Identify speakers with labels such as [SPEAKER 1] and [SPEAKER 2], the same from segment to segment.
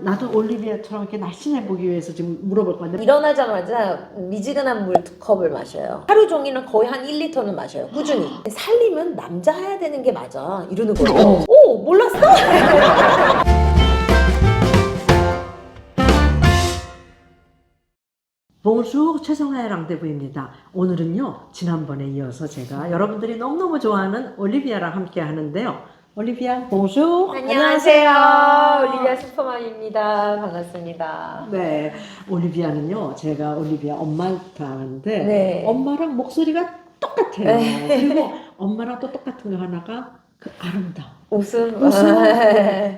[SPEAKER 1] 나도 올리비아처럼 이렇게 날씬해 보기 위해서 지금 물어볼 건데
[SPEAKER 2] 일어나자마자 미지근한 물 2컵을 마셔요. 하루 종일은 거의 한 1리터는 마셔요. 꾸준히. 살림은 남자 해야 되는 게 맞아. 이러는 거예요. 오, 몰랐어?
[SPEAKER 1] 봉수 최성화의 랑데부입니다. 오늘은요 지난번에 이어서 제가 여러분들이 너무너무 좋아하는 올리비아랑 함께 하는데요. 올리비아, 봉수.
[SPEAKER 2] 안녕하세요. 올리비아 슈퍼맘입니다. 반갑습니다.
[SPEAKER 1] 네, 올리비아는요 제가 올리비아 엄마를 하는데
[SPEAKER 2] 네.
[SPEAKER 1] 엄마랑 목소리가 똑같아요.
[SPEAKER 2] 네.
[SPEAKER 1] 그리고 엄마랑 또 똑같은 거 하나가 그 아름다움.
[SPEAKER 2] 웃음.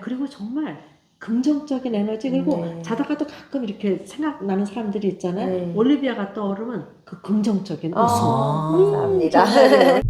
[SPEAKER 1] 그리고 정말 긍정적인 에너지. 그리고
[SPEAKER 2] 네.
[SPEAKER 1] 자다가도 가끔 이렇게 생각나는 사람들이 있잖아요.
[SPEAKER 2] 네.
[SPEAKER 1] 올리비아가 떠오르면 그 긍정적인 웃음.
[SPEAKER 2] 감사합니다.
[SPEAKER 1] 정말.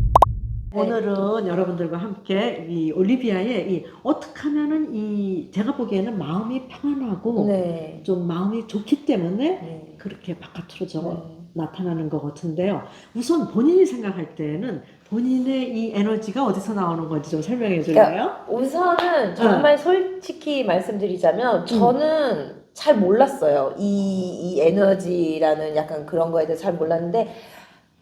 [SPEAKER 1] 오늘은 여러분들과 함께 이 올리비아의 이 어떻게 하면은 이 제가 보기에는 마음이 평안하고
[SPEAKER 2] 네.
[SPEAKER 1] 좀 마음이 좋기 때문에
[SPEAKER 2] 네.
[SPEAKER 1] 그렇게 바깥으로 저
[SPEAKER 2] 네.
[SPEAKER 1] 나타나는 것 같은데요. 우선 본인이 생각할 때는 본인의 이 에너지가 어디서 나오는 건지 좀 설명해 줄래요?
[SPEAKER 2] 우선은 정말 솔직히 말씀드리자면 저는 잘 몰랐어요. 이 에너지라는 약간 그런 거에 대해서 잘 몰랐는데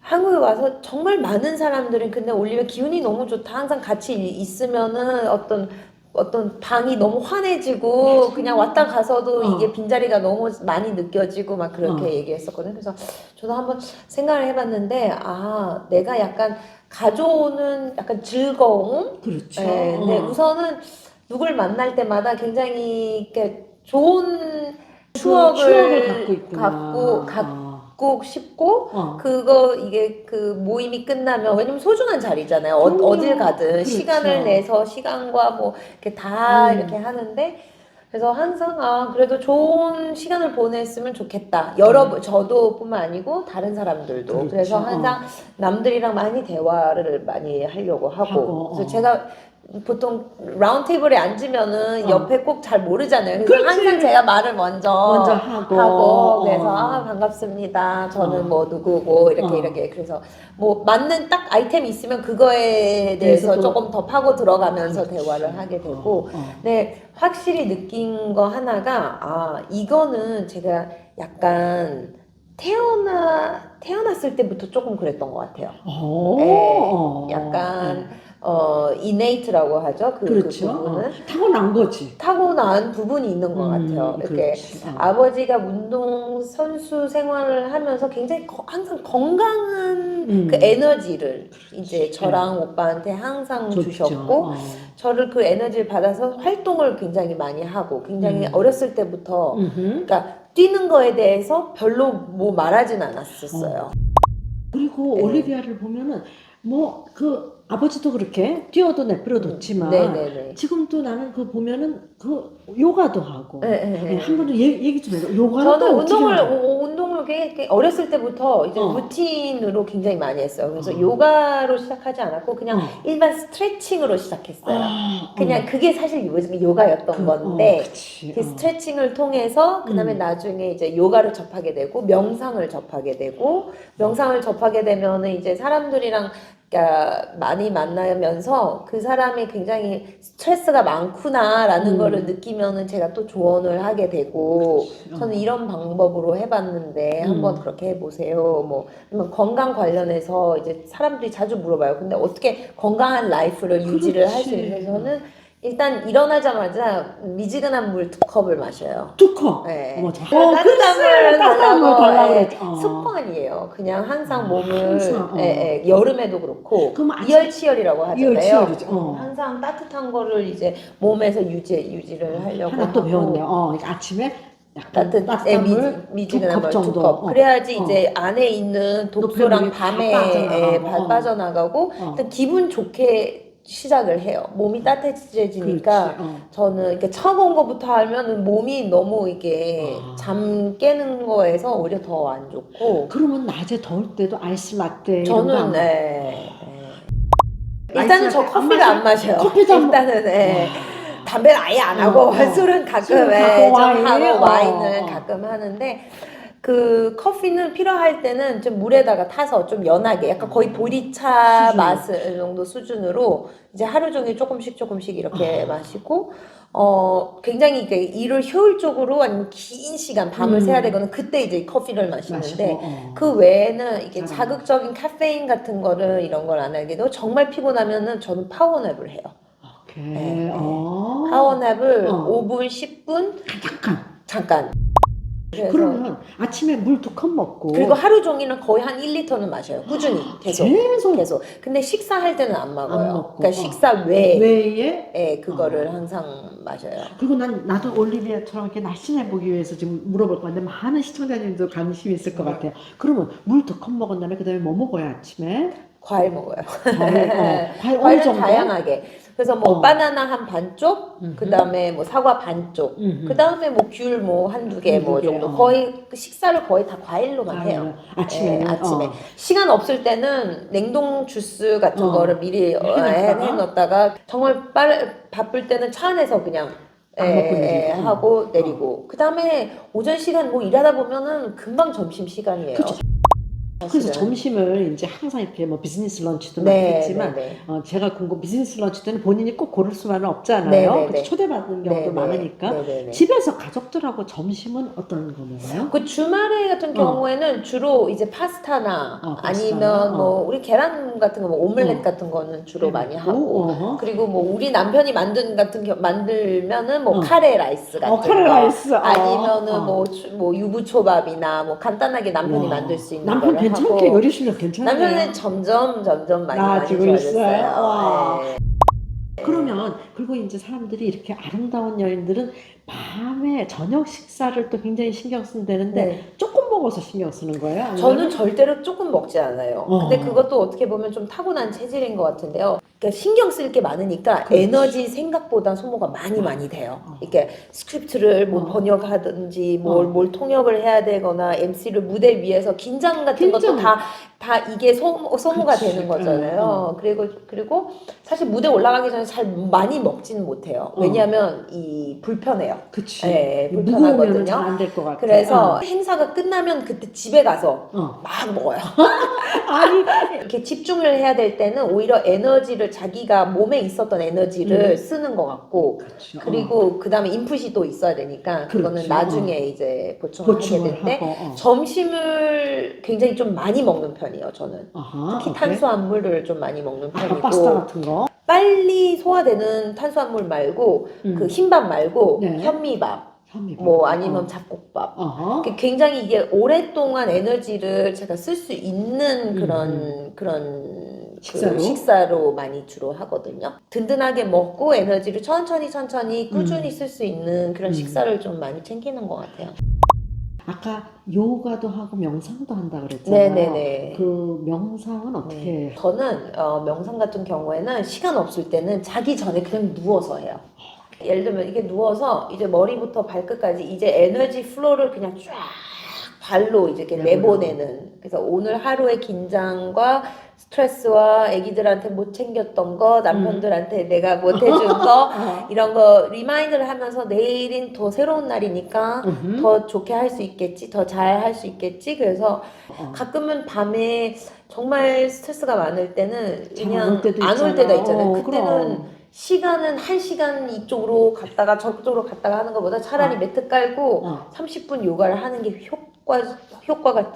[SPEAKER 2] 한국에 와서 정말 많은 사람들은 근데 올리비아 기운이 너무 좋다. 항상 같이 있으면은 어떤 방이 너무 환해지고
[SPEAKER 1] 맞아.
[SPEAKER 2] 그냥 왔다 가서도
[SPEAKER 1] 어.
[SPEAKER 2] 이게 빈자리가 너무 많이 느껴지고 막 그렇게 얘기했었거든요. 그래서 저도 한번 생각을 해봤는데 아 내가 약간 가져오는 약간 즐거움.
[SPEAKER 1] 그렇죠.
[SPEAKER 2] 네, 근데 우선은 누굴 만날 때마다 굉장히 이렇게 좋은 추억을
[SPEAKER 1] 갖고 있구나.
[SPEAKER 2] 갖고 싶고 그거 이게 그 모임이 끝나면 왜냐면 소중한 자리잖아요. 어딜 가든
[SPEAKER 1] 그렇죠.
[SPEAKER 2] 시간을 내서 시간과 뭐 이렇게 다 이렇게 하는데 그래서 항상 아 그래도 좋은 시간을 보냈으면 좋겠다. 저도 뿐만 아니고 다른 사람들도.
[SPEAKER 1] 그렇죠.
[SPEAKER 2] 그래서 항상 남들이랑 많이 대화를 많이 하려고 하고. 그래서 제가 보통 라운드 테이블에 앉으면은 옆에 꼭 잘 모르잖아요. 그래서
[SPEAKER 1] 그렇지.
[SPEAKER 2] 항상 제가 말을 먼저
[SPEAKER 1] 하고
[SPEAKER 2] 그래서 아 반갑습니다. 저는 뭐 누구고 이렇게 그래서 뭐 맞는 딱 아이템이 있으면 그거에 대해서 조금 더 파고 들어가면서 대화를 하게 되고 네 확실히 느낀 거 하나가 아 이거는 제가 약간 태어났을 때부터 조금 그랬던 것 같아요. 네, 약간 innate라고 하죠.
[SPEAKER 1] 그렇죠.
[SPEAKER 2] 그 부분은
[SPEAKER 1] 타고난 거지.
[SPEAKER 2] 타고난 부분이 있는 것 같아요. 이렇게
[SPEAKER 1] 그렇지.
[SPEAKER 2] 아버지가 운동 선수 생활을 하면서 굉장히 항상 건강한 그 에너지를 이제 저랑 오빠한테 항상 주셨고 저를 그 에너지를 받아서 활동을 굉장히 많이 하고 굉장히 어렸을 때부터 그러니까 뛰는 거에 대해서 별로 뭐 말하진 않았었어요.
[SPEAKER 1] 그리고 올리비아를 보면은 뭐 그 아버지도 그렇게 뛰어도 내버려뒀지만
[SPEAKER 2] 네네네.
[SPEAKER 1] 지금도 나는 그 보면은 그 요가도 하고
[SPEAKER 2] 네.
[SPEAKER 1] 한 번도 얘기 좀 해요. 요가는
[SPEAKER 2] 저는
[SPEAKER 1] 또 어떻게 하나요?
[SPEAKER 2] 운동을 꽤 어렸을 때부터 이제 루틴으로 굉장히 많이 했어요. 그래서 요가로 시작하지 않았고 그냥 일반 스트레칭으로 시작했어요. 그냥 그게 사실 요가였던 건데 그 스트레칭을 통해서 그다음에 나중에 이제 요가를 접하게 되고 명상을 접하게 되고 명상을 접하게 되면은 이제 사람들이랑 그러니까 많이 만나면서 그 사람이 굉장히 스트레스가 많구나라는 거를 느끼면은 제가 또 조언을 하게 되고 저는 이런 방법으로 해봤는데 한번 그렇게 해보세요. 뭐 건강 관련해서 이제 사람들이 자주 물어봐요. 근데 어떻게 건강한 라이프를 유지를 할 수 있는지 저는 일단 일어나자마자 미지근한 물 2컵을 마셔요.
[SPEAKER 1] 2컵?
[SPEAKER 2] 네.
[SPEAKER 1] 따뜻한 물 달라고
[SPEAKER 2] 습관이에요. 그냥 항상 몸을
[SPEAKER 1] 항상,
[SPEAKER 2] 여름에도 그렇고 이열치열이라고 하잖아요.
[SPEAKER 1] 이열치열이죠.
[SPEAKER 2] 항상 따뜻한 거를 이제 몸에서 유지를 하려고
[SPEAKER 1] 하나 또
[SPEAKER 2] 하고.
[SPEAKER 1] 배웠네요. 아침에 약간 따뜻한 물
[SPEAKER 2] 미지근한 물
[SPEAKER 1] 2컵
[SPEAKER 2] 2컵. 그래야지 이제 안에 있는 독소랑 밤에 빠져나가고 일단 기분 좋게 시작을 해요. 몸이 따뜻해지니까 저는 이렇게 처음 온 것부터 하면 몸이 너무 이게 잠 깨는 거에서 오히려 더 안 좋고.
[SPEAKER 1] 그러면 낮에 더울 때도 아이스 라떼
[SPEAKER 2] 저는 일단은 저 커피를 안 마셔요. 일단은 담배는 아예 안 하고 술은 가끔 좀 하고 와인을 가끔 하는데 그 커피는 필요할 때는 좀 물에다가 타서 좀 연하게 약간 거의 보리차 맛 정도 수준으로 이제 하루 종일 조금씩 이렇게 마시고 굉장히 이게 일을 효율적으로 아니면 긴 시간 밤을 새야 되거나 그때 이제 커피를 마시는데
[SPEAKER 1] 마시고,
[SPEAKER 2] 그 외에는 이게
[SPEAKER 1] 잘
[SPEAKER 2] 자극적인 카페인 같은 거를 이런 걸 안 하게 되고 정말 피곤하면은 저는 파워냅을 해요.
[SPEAKER 1] 오케이.
[SPEAKER 2] 네. 파워냅을
[SPEAKER 1] 어.
[SPEAKER 2] 5분, 10분 잠깐. 그래서
[SPEAKER 1] 그러면 아침에 물 2컵 먹고
[SPEAKER 2] 그리고 하루 종일은 거의 한 1리터는 마셔요. 꾸준히 계속. 근데 식사할 때는 안 먹어요.
[SPEAKER 1] 안 먹고,
[SPEAKER 2] 그러니까 식사 외에
[SPEAKER 1] 외에
[SPEAKER 2] 그거를 항상 마셔요.
[SPEAKER 1] 그리고 나도 올리비아처럼 이렇게 날씬해 보기 위해서 지금 물어볼 건데 많은 시청자님도 관심이 있을 것 같아요. 그러면 물 2컵 먹은 다음에 그다음에 뭐 먹어요 아침에?
[SPEAKER 2] 과일 먹어요.
[SPEAKER 1] 과일 어느
[SPEAKER 2] 과일은
[SPEAKER 1] 정도?
[SPEAKER 2] 다양하게. 그래서 뭐 바나나 한 반 쪽, 그 다음에 뭐 사과 반 쪽, 그 다음에 뭐 귤 뭐 한두 개 뭐 정도. 거의 그 식사를 거의 다 과일로만 해요.
[SPEAKER 1] 아침에.
[SPEAKER 2] 아침에. 시간 없을 때는 냉동 주스 같은 거를 미리 해놓다가 정말 바쁠 때는 차 안에서 그냥
[SPEAKER 1] 안 먹고 내리고.
[SPEAKER 2] 하고 내리고. 그 다음에 오전 시간 뭐 일하다 보면은 금방 점심 시간이에요.
[SPEAKER 1] 그쵸. 그래서 점심을 이제 항상 이렇게 뭐 비즈니스 런치도 많겠지만 제가 비즈니스 런치 때는 본인이 꼭 고를 수만은 없잖아요. 그래서 초대받는 경우도 많으니까 집에서 가족들하고 점심은 어떤 거 먹어요?
[SPEAKER 2] 그 주말에 같은 경우에는 주로 이제 파스타나 아니면 뭐 우리 계란 같은 거 뭐 오믈렛 같은 거는 주로 많이 하고 그리고 뭐 우리 남편이 만들면은 뭐 카레 라이스 같은
[SPEAKER 1] 카레
[SPEAKER 2] 거
[SPEAKER 1] 라이스.
[SPEAKER 2] 아니면은 뭐 유부초밥이나 뭐 간단하게 남편이 만들 수 있는 거를
[SPEAKER 1] 괜찮게 요리 실력 괜찮아요.
[SPEAKER 2] 남편은 점점 많이
[SPEAKER 1] 나아지고
[SPEAKER 2] 좋아졌어요.
[SPEAKER 1] 와.
[SPEAKER 2] 네.
[SPEAKER 1] 그러면 그리고 이제 사람들이 이렇게 아름다운 여인들은 밤에 저녁 식사를 또 굉장히 신경 쓴다는데 조금 먹어서 신경 쓰는 거예요? 아니면?
[SPEAKER 2] 저는 절대로 조금 먹지 않아요. 근데 그것도 어떻게 보면 좀 타고난 체질인 것 같은데요. 그러니까 신경 쓸 게 많으니까 에너지 생각보다 소모가 많이 돼요. 이렇게 스크립트를 뭐 번역하든지 뭘 통역을 해야 되거나 MC를 무대 위에서 긴장 같은 것도 다 이게 소모가 되는 거잖아요. 그리고 사실 무대 올라가기 전에 잘 많이 먹지는 못해요. 왜냐하면 불편해요.
[SPEAKER 1] 그치.
[SPEAKER 2] 네, 불편하거든요.
[SPEAKER 1] 잘 안 될 것 같아.
[SPEAKER 2] 그래서 행사가 끝나면 그때 집에 가서 막 먹어요.
[SPEAKER 1] 아니
[SPEAKER 2] 이렇게 집중을 해야 될 때는 오히려 에너지를 자기가 몸에 있었던 에너지를 쓰는 것 같고 그리고 그 다음에 인풋이 또 있어야 되니까 그거는 나중에 이제 보충을 하게 되는데 점심을 굉장히 좀 많이 먹는 편이에요. 저는 특히 탄수화물을 좀 많이 먹는 편이고
[SPEAKER 1] 파스타 같은 거
[SPEAKER 2] 빨리 소화되는 탄수화물 말고 그 흰밥 말고 현미밥 뭐 아니면 잡곡밥 굉장히 이게 오랫동안 에너지를 제가 쓸 수 있는 그런 식사로 많이 주로 하거든요. 든든하게 먹고 에너지를 천천히 꾸준히 쓸 수 있는 그런 식사를 좀 많이 챙기는 것 같아요.
[SPEAKER 1] 아까 요가도 하고 명상도 한다 그랬잖아요.
[SPEAKER 2] 네네네.
[SPEAKER 1] 그 명상은 어떻게 해요?
[SPEAKER 2] 저는 명상 같은 경우에는 시간 없을 때는 자기 전에 그냥 누워서 해요. 예를 들면 이게 누워서 이제 머리부터 발끝까지 이제 에너지 플로우를 그냥 쫙 발로 이제 이렇게 내보내는. 그래서 오늘 하루의 긴장과 스트레스와 아기들한테 못 챙겼던 거, 남편들한테 내가 못 해준 거 이런 거 리마인드를 하면서 내일은 더 새로운 날이니까 더 좋게 할 수 있겠지, 더 잘 할 수 있겠지. 그래서 가끔은 밤에 정말 스트레스가 많을 때는 그냥 안 올 때가 있잖아요. 그때는 시간은 1시간 이쪽으로 갔다가 저쪽으로 갔다가 하는 것보다 차라리 매트 깔고 30분 요가를 하는 게 효과가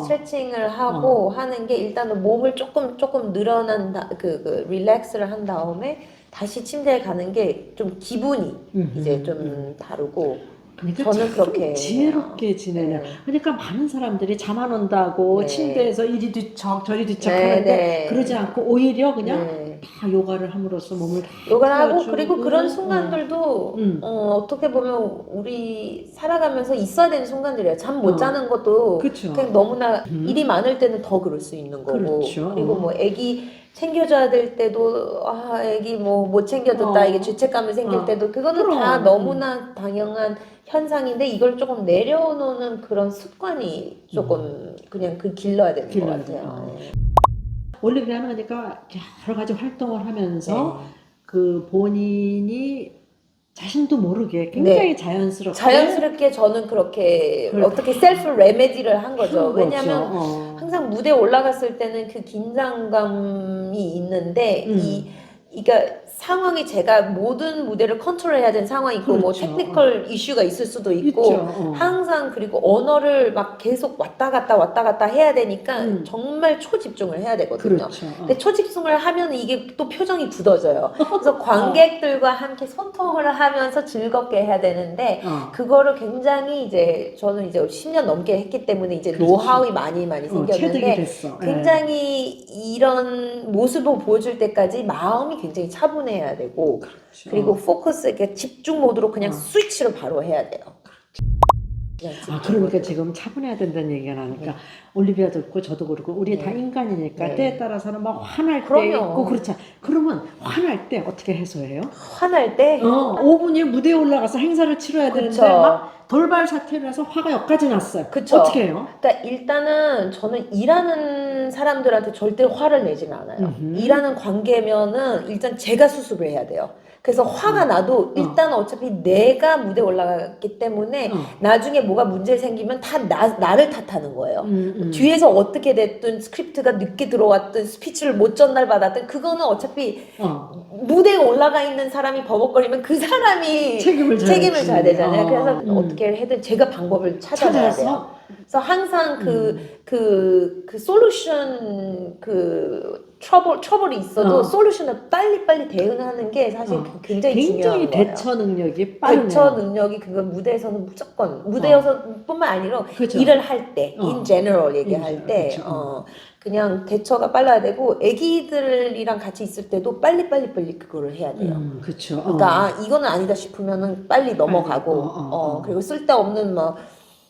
[SPEAKER 2] 스트레칭을 하고 하는 게 일단은 몸을 조금 늘어난 릴렉스를 한 다음에 다시 침대에 가는 게 좀 기분이 이제 좀 다르고
[SPEAKER 1] 그러니까
[SPEAKER 2] 저는 그렇게
[SPEAKER 1] 지혜롭게 지내는. 그러니까 많은 사람들이 잠 안 온다고 침대에서 이리 뒤척 저리 뒤척 하는데 그러지 않고 오히려 그냥 다 요가를 함으로써 몸을 다
[SPEAKER 2] 요가를 하고 그리고 그런 순간들도 어떻게 보면 우리 살아가면서 있어야 되는 순간들이에요. 잠 못 자는 것도 그냥 너무나 일이 많을 때는 더 그럴 수 있는 거고 그리고 뭐 애기 챙겨줘야 될 때도 애기 뭐 못 챙겨줬다 이게 죄책감이 생길 때도 그거는 다 너무나 당연한 현상인데 이걸 조금 내려놓는 그런 습관이 조금 그냥 길러야 되는 것 같아요.
[SPEAKER 1] 올리비아는 그러니까 여러 가지 활동을 하면서 그 본인이 자신도 모르게 굉장히 자연스럽게
[SPEAKER 2] 저는 그렇게 어떻게 셀프 레메디를 한 거죠. 왜냐하면 항상 무대에 올라갔을 때는 그 긴장감이 있는데 그러니까 상황이 제가 모든 무대를 컨트롤해야 되는 상황이 있고 뭐
[SPEAKER 1] 그렇죠.
[SPEAKER 2] 테크니컬 이슈가 있을 수도 있고
[SPEAKER 1] 있죠.
[SPEAKER 2] 항상 그리고 언어를 막 계속 왔다 갔다 해야 되니까 정말 초집중을 해야 되거든요.
[SPEAKER 1] 그렇죠.
[SPEAKER 2] 근데 초집중을 하면 이게 또 표정이 굳어져요. 그래서 관객들과 함께 소통을 하면서 즐겁게 해야 되는데 그거를 굉장히 이제 저는 이제 10년 넘게 했기 때문에 이제
[SPEAKER 1] 그렇죠.
[SPEAKER 2] 노하우이 많이
[SPEAKER 1] 체득이
[SPEAKER 2] 생겼는데
[SPEAKER 1] 됐어.
[SPEAKER 2] 굉장히 이런 모습을 보여줄 때까지 마음이 굉장히 차분해야 되고
[SPEAKER 1] 그렇죠.
[SPEAKER 2] 그리고 포커스 이렇게 집중 모드로 그냥 스위치를 바로 해야 돼요.
[SPEAKER 1] 그러니까 지금 차분해야 된다는 얘기가 나니까 올리비아도 그렇고 저도 그렇고 우리 다 인간이니까 때에 따라서는 막 화날 때
[SPEAKER 2] 그럼요.
[SPEAKER 1] 있고 그렇죠. 그러면 화날 때 어떻게 해소해요?
[SPEAKER 2] 화날 때
[SPEAKER 1] 5분이 무대에 올라가서 행사를 치러야
[SPEAKER 2] 그쵸.
[SPEAKER 1] 되는데 막 돌발 사태를 해서 화가 여기까지 났어요.
[SPEAKER 2] 그쵸.
[SPEAKER 1] 어떻게 해요?
[SPEAKER 2] 그러니까 일단은 저는 일하는 사람들한테 절대 화를 내지는 않아요. 일하는 관계면은 일단 제가 수습을 해야 돼요. 그래서 화가 나도 일단 어차피 내가 무대에 올라갔기 때문에 나중에 뭐가 문제 생기면 다 나를 탓하는 거예요. 뒤에서 어떻게 됐든 스크립트가 늦게 들어왔든 스피치를 못 전달받았든 그거는 어차피 무대에 올라가 있는 사람이 버벅거리면 그 사람이 책임을 져야 되잖아요. 그래서 어떻게 해든 제가 방법을 찾아내야 돼요. 그래서 항상 그 솔루션 트러블이 있어도 솔루션을 빨리빨리 대응하는 게 사실 굉장히 중요한 거예요.
[SPEAKER 1] 대처 능력이 빠르네요.
[SPEAKER 2] 대처 능력이 그건 무대에서는 무조건 무대에서뿐만 아니라
[SPEAKER 1] 그렇죠.
[SPEAKER 2] 일을 할 때, in general 얘기할 때
[SPEAKER 1] 그렇죠.
[SPEAKER 2] 그냥 대처가 빨라야 되고 애기들이랑 같이 있을 때도 빨리 그거를 해야 돼요.
[SPEAKER 1] 그렇죠.
[SPEAKER 2] 그러니까 이거는 아니다 싶으면은 빨리 넘어가고 그리고 쓸데없는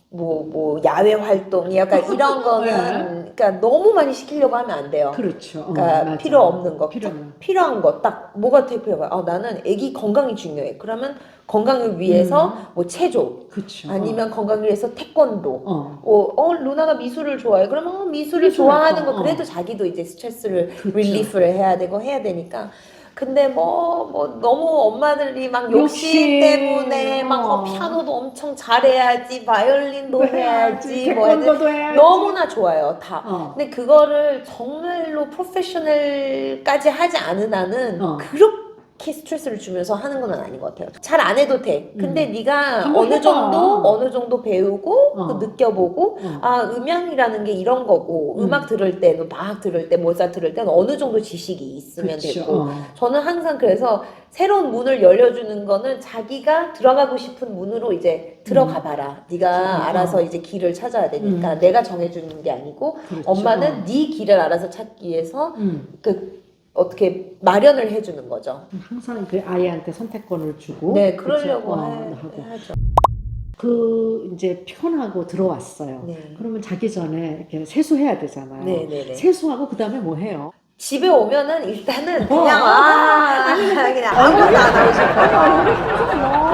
[SPEAKER 2] 뭐 야외 활동 약간 이런 거는 그러니까 너무 많이 시키려고 하면 안 돼요.
[SPEAKER 1] 그렇죠.
[SPEAKER 2] 그러니까
[SPEAKER 1] 맞아.
[SPEAKER 2] 필요 없는 거, 필요한 거 딱 뭐가 되게 필요해. 나는 아기 건강이 중요해. 그러면 건강을 위해서 뭐 체조,
[SPEAKER 1] 그쵸.
[SPEAKER 2] 아니면 건강을 위해서 태권도. 루나가 미술을 좋아해. 그러면 미술을 좋아하는 거 그래도 자기도 이제 스트레스를 릴리프를 해야 되고 해야 되니까. 근데 뭐 너무 엄마들이 막 욕심 때문에 막 피아노도 엄청 잘해야지, 바이올린도 해야지, 뭐
[SPEAKER 1] 태권도도 해야지.
[SPEAKER 2] 너무나 좋아요 다. 근데 그거를 정말로 프로페셔널까지 하지 않은 한은 그렇게 스트레스를 주면서 하는 건 아닌 것 같아요. 잘 안 해도 돼. 근데 네가 어느 정도 배우고 느껴보고 음향이라는 게 이런 거고 음악 들을 때는 막 들을 때 모자 들을 때는 어느 정도 지식이 있으면 되고 저는 항상 그래서 새로운 문을 열려주는 거는 자기가 들어가고 싶은 문으로 이제 들어가 봐라. 네가 알아서 이제 길을 찾아야 되니까 내가 정해주는 게 아니고 엄마는 네 길을 알아서 찾기 위해서 어떻게 마련을 해주는 거죠.
[SPEAKER 1] 항상 그 아이한테 선택권을 주고.
[SPEAKER 2] 네, 그러려고
[SPEAKER 1] 하고.
[SPEAKER 2] 해야죠.
[SPEAKER 1] 이제 피곤하고 들어왔어요. 그러면 자기 전에 이렇게 세수해야 되잖아요.
[SPEAKER 2] 네네네.
[SPEAKER 1] 세수하고 그 다음에 뭐 해요?
[SPEAKER 2] 집에 오면은 일단은 그냥 그냥 아무것도 안 하고 싶어요.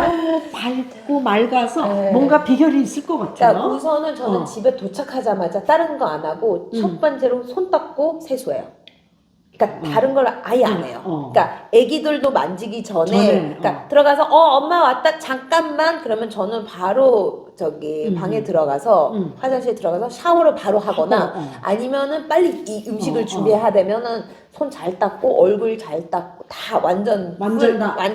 [SPEAKER 1] 너무 밝고 맑아서 뭔가 비결이 있을 것 같아요.
[SPEAKER 2] 그러니까 우선은 저는 집에 도착하자마자 다른 거 안 하고 첫 번째로 손 닦고 세수해요. 그러니까 다른 걸 아예 안 해요. 그러니까 애기들도 만지기 전에 그러니까 들어가서 엄마 왔다 잠깐만 그러면 저는 바로 저기 방에 들어가서 화장실에 들어가서 샤워를 바로 하거나 아니면은 빨리 이 음식을 준비해야 되면은 손 잘 닦고 얼굴 잘 닦고 다 완전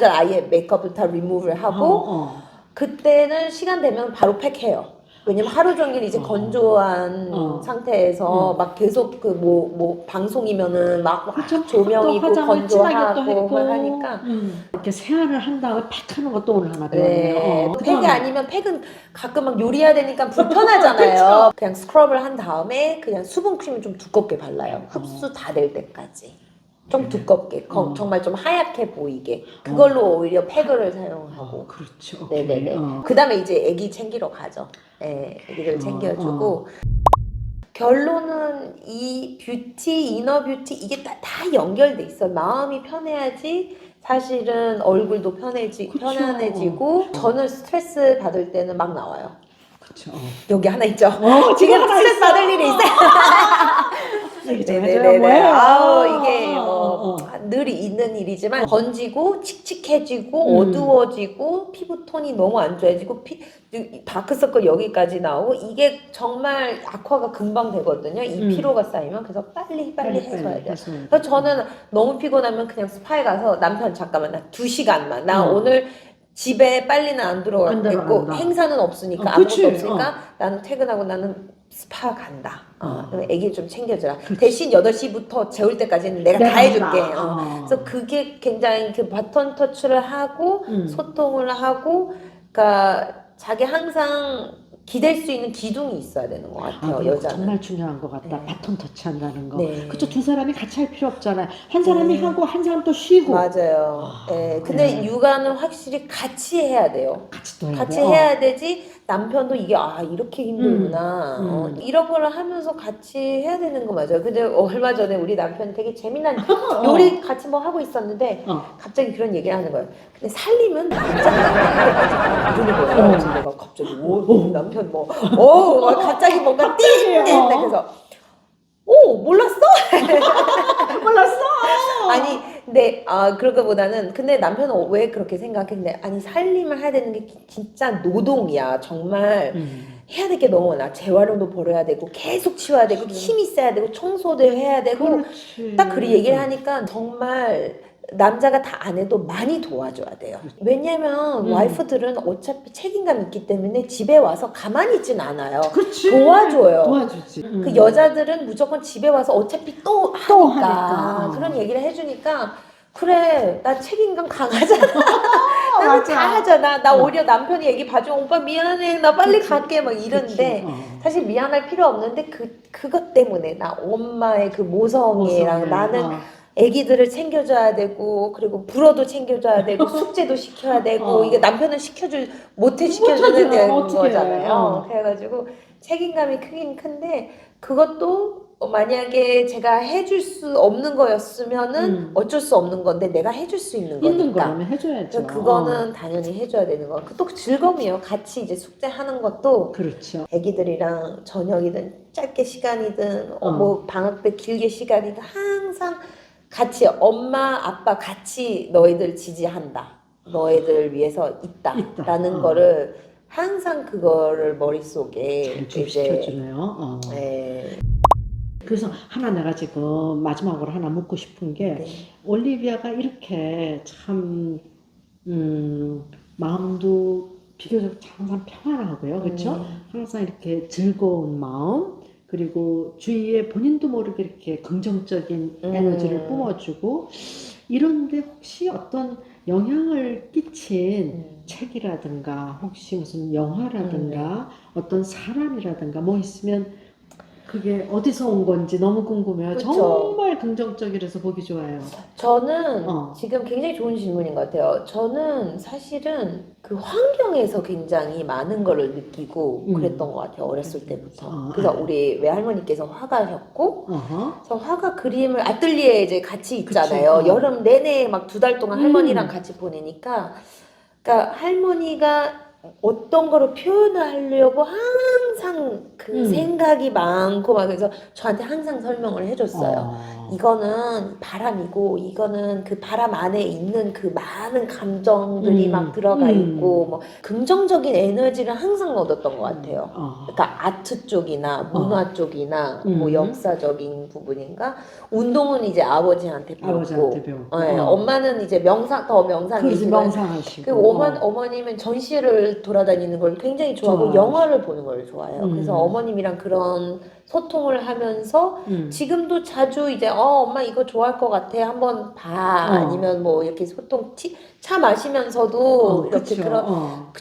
[SPEAKER 2] 아예 메이크업을 다 리무브를 하고 그때는 시간 되면 바로 팩해요. 왜냐면 하루 종일 이제 건조한 상태에서 막 계속 그 뭐 방송이면은 막 조명이고 건조하고 하니까
[SPEAKER 1] 이렇게 세안을 한 다음에 팩하는 것도 오늘 하나
[SPEAKER 2] 네.
[SPEAKER 1] 배웠네요.
[SPEAKER 2] 팩이 아니면 팩은 가끔 막 요리해야 되니까 불편하잖아요. 그냥 스크럽을 한 다음에 그냥 수분 크림을 좀 두껍게 발라요. 흡수 다 될 때까지. 좀 두껍게, 정말 좀 하얗게 보이게. 그걸로 오히려 팩을 사용하고.
[SPEAKER 1] 그렇죠.
[SPEAKER 2] 네네네. 그 다음에 이제 애기 챙기러 가죠. 네, 애기들 챙겨주고. 결론은 이 뷰티, 이너 뷰티, 이게 다 연결돼 있어요. 마음이 편해야지 사실은 얼굴도 편안해지고. 저는 스트레스 받을 때는 막 나와요.
[SPEAKER 1] 그렇죠.
[SPEAKER 2] 여기 하나 있죠. 지금 스트레스 받을 일이 있어요.
[SPEAKER 1] 얘기 좀
[SPEAKER 2] 네네네네.
[SPEAKER 1] 해줘요. 뭐예요?
[SPEAKER 2] 아우, 이게
[SPEAKER 1] 어.
[SPEAKER 2] 늘 있는 일이지만 번지고 칙칙해지고 어두워지고 피부톤이 너무 안 좋아지고 다크서클 여기까지 나오고 이게 정말 악화가 금방 되거든요. 이 피로가 쌓이면. 그래서 빨리 해소해야 돼요. 그래서 저는 너무 피곤하면 그냥 스파에 가서 남편 잠깐만 나 2시간만 나 오늘 집에 빨리는 안 들어가겠고 행사는 없으니까 아무것도 없으니까 나는 퇴근하고 나는 스파 간다. 애기 좀 챙겨주라. 대신 8시부터 재울 때까지는 내가 다 해줄게. 그래서 그게 굉장히 그 바톤 터치를 하고 소통을 하고, 그러니까 자기 항상 기댈 수 있는 기둥이 있어야 되는 것 같아요. 여자는.
[SPEAKER 1] 정말 중요한 것 같다. 바톤 터치한다는 거.
[SPEAKER 2] 네.
[SPEAKER 1] 그쵸, 두 사람이 같이 할 필요 없잖아요. 한 사람이 하고 한 사람 또 쉬고.
[SPEAKER 2] 맞아요. 근데 육아는 확실히 같이 해야 돼요.
[SPEAKER 1] 같이
[SPEAKER 2] 해야 되지. 남편도 이게 이렇게 힘들구나. 이런 걸 하면서 같이 해야 되는 거 맞아요. 근데 얼마 전에 우리 남편이 되게 재미난 요리 같이 뭐 하고 있었는데 갑자기 그런 얘기를 하는 거예요. 근데 살림은 남자가 이러는 거예요. 내가 갑자기 남편 막 갑자기 뭔가 띵 그래서 몰랐어?
[SPEAKER 1] 몰랐어.
[SPEAKER 2] 아니, 근데 그런 것보다는 근데 남편은 왜 그렇게 생각했는데 아니 살림을 해야 되는 게 진짜 노동이야. 정말 해야 될 게 너무 많아. 재활용도 벌어야 되고 계속 치워야 되고 힘이 있어야 되고 청소도 해야 되고 딱 그 얘기를 하니까 정말 남자가 다 안 해도 많이 도와줘야 돼요. 왜냐면 와이프들은 어차피 책임감 있기 때문에 집에 와서 가만히 있진 않아요. 도와줘요.
[SPEAKER 1] 도와주지.
[SPEAKER 2] 그 여자들은 무조건 집에 와서 어차피 또 하니까. 그런 얘기를 해주니까 그래 나 책임감 강하잖아. 나는 다 하잖아. 나 오히려 남편이 얘기 봐주면 오빠 미안해 나 빨리 갈게 막 이런데 사실 미안할 필요 없는데 그것 때문에 나 엄마의 그 모성애랑 나는 애기들을 챙겨줘야 되고 그리고 불어도 챙겨줘야 되고 숙제도 시켜야 되고 이게 남편은 못 시켜주는 거잖아요. 그래가지고 책임감이 크긴 큰데 그것도 만약에 제가 해줄 수 없는 거였으면은 어쩔 수 없는 건데 내가 해줄 수 있는 거니까
[SPEAKER 1] 거라면 해줘야죠.
[SPEAKER 2] 그거는 당연히 해줘야 되는 거. 또 즐거움이에요. 같이 이제 숙제하는 것도
[SPEAKER 1] 그렇죠.
[SPEAKER 2] 애기들이랑 저녁이든 짧게 시간이든 뭐 방학 때 길게 시간이든 항상 같이 엄마 아빠 같이 너희들 지지한다. 너희들 위해서 있다라는 거를 항상 그거를 머릿속에
[SPEAKER 1] 잘 시켜주네요. 그래서 하나 내가 지금 마지막으로 하나 묻고 싶은 게 올리비아가 이렇게 참 마음도 비교적 항상 평안하고요. 그렇죠? 항상 이렇게 즐거운 마음 그리고 주위에 본인도 모르게 이렇게 긍정적인 에너지를 뿜어주고 이런데 혹시 어떤 영향을 끼친 책이라든가 혹시 무슨 영화라든가 어떤 사람이라든가 뭐 있으면 그게 어디서 온 건지 너무 궁금해요.
[SPEAKER 2] 그쵸.
[SPEAKER 1] 정말 긍정적이라서 보기 좋아요.
[SPEAKER 2] 저는 지금 굉장히 좋은 질문인 것 같아요. 저는 사실은 그 환경에서 굉장히 많은 거를 느끼고 그랬던 것 같아요. 어렸을 때부터. 그래서 우리 외할머니께서 화가셨고 그래서 화가 그림을 아뜰리에 이제 같이 있잖아요. 여름 내내 막 2달 동안 할머니랑 같이 보내니까 그러니까 할머니가 어떤 거를 표현을 하려고 항상 그 생각이 많고 막 그래서 저한테 항상 설명을 해줬어요. 이거는 바람이고 이거는 그 바람 안에 있는 그 많은 감정들이 막 들어가 있고 뭐 긍정적인 에너지를 항상 얻었던 것 같아요. 그러니까 아트 쪽이나 문화 쪽이나 뭐 역사적인 부분인가 운동은 이제 아버지한테 배웠고 엄마는 이제 명상이시고 그리고 어머님은 전시회를 돌아다니는 걸 굉장히 좋아하고 영화를 보는 걸 좋아해요. 그래서 어머님이랑 그런 소통을 하면서 지금도 자주 이제 엄마 이거 좋아할 것 같아 한번 봐 아니면 뭐 이렇게 소통 차 마시면서도 이렇게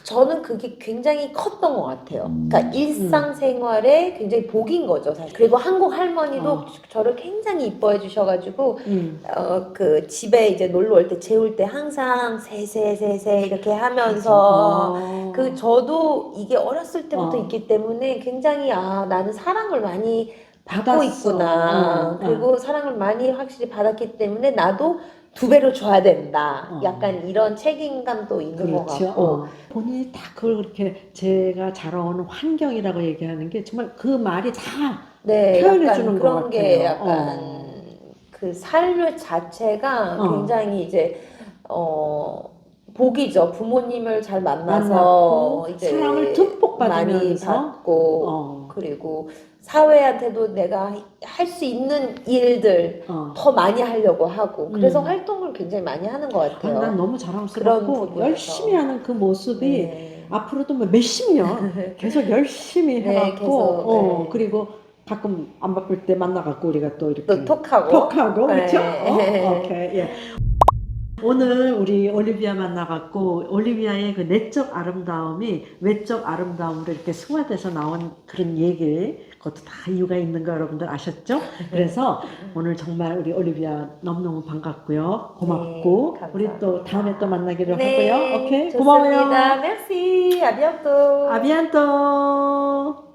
[SPEAKER 2] 저는 그게 굉장히 컸던 것 같아요. 그러니까 일상생활에 굉장히 복인 거죠 사실. 그리고 한국 할머니도 저를 굉장히 이뻐해 주셔가지고 그 집에 이제 놀러 올 때 재울 때 항상 세세 이렇게 하면서 그 저도 이게 어렸을 때부터 있기 때문에 굉장히 나는 사랑을 많이 받고 있구나. 그리고 사랑을 많이 확실히 받았기 때문에 나도 2배로 줘야 된다. 약간 이런 책임감도 있는 것 같고.
[SPEAKER 1] 본인이 다 그걸 그렇게 제가 자라오는 환경이라고 얘기하는 게 정말 그 말이 다
[SPEAKER 2] 네,
[SPEAKER 1] 표현해
[SPEAKER 2] 약간
[SPEAKER 1] 주는 것
[SPEAKER 2] 그런 게
[SPEAKER 1] 같아요.
[SPEAKER 2] 약간 그 삶 자체가 굉장히 이제 복이죠. 부모님을 잘 만나서
[SPEAKER 1] 만났고
[SPEAKER 2] 이제
[SPEAKER 1] 사랑을 듬뿍
[SPEAKER 2] 많이
[SPEAKER 1] 받으면서
[SPEAKER 2] 받고 그리고 사회한테도 내가 할 수 있는 일들 더 많이 하려고 하고 그래서 활동을 굉장히 많이 하는 것 같아요.
[SPEAKER 1] 난 너무
[SPEAKER 2] 그런
[SPEAKER 1] 자랑스럽고
[SPEAKER 2] 부분에서.
[SPEAKER 1] 열심히 하는 그 모습이
[SPEAKER 2] 네.
[SPEAKER 1] 앞으로도 뭐 몇십 년 계속 열심히
[SPEAKER 2] 네,
[SPEAKER 1] 해갖고
[SPEAKER 2] 계속, 네.
[SPEAKER 1] 그리고 가끔 안 바쁠 때 만나갖고 우리가 또 이렇게
[SPEAKER 2] 또 톡하고.
[SPEAKER 1] 그렇죠?
[SPEAKER 2] 네.
[SPEAKER 1] 오케이. 예. 오늘 우리 올리비아 만나갖고 올리비아의 그 내적 아름다움이 외적 아름다움으로 이렇게 승화돼서 나온 그런 얘기, 그것도 다 이유가 있는 거 여러분들 아셨죠? 그래서 오늘 정말 우리 올리비아 너무너무 반갑고요. 고맙고
[SPEAKER 2] 네,
[SPEAKER 1] 우리 또 다음에 또 만나기로
[SPEAKER 2] 네,
[SPEAKER 1] 하고요. 오케이,
[SPEAKER 2] 좋습니다.
[SPEAKER 1] 고마워요.
[SPEAKER 2] merci. 아비앙또.
[SPEAKER 1] 아비안토.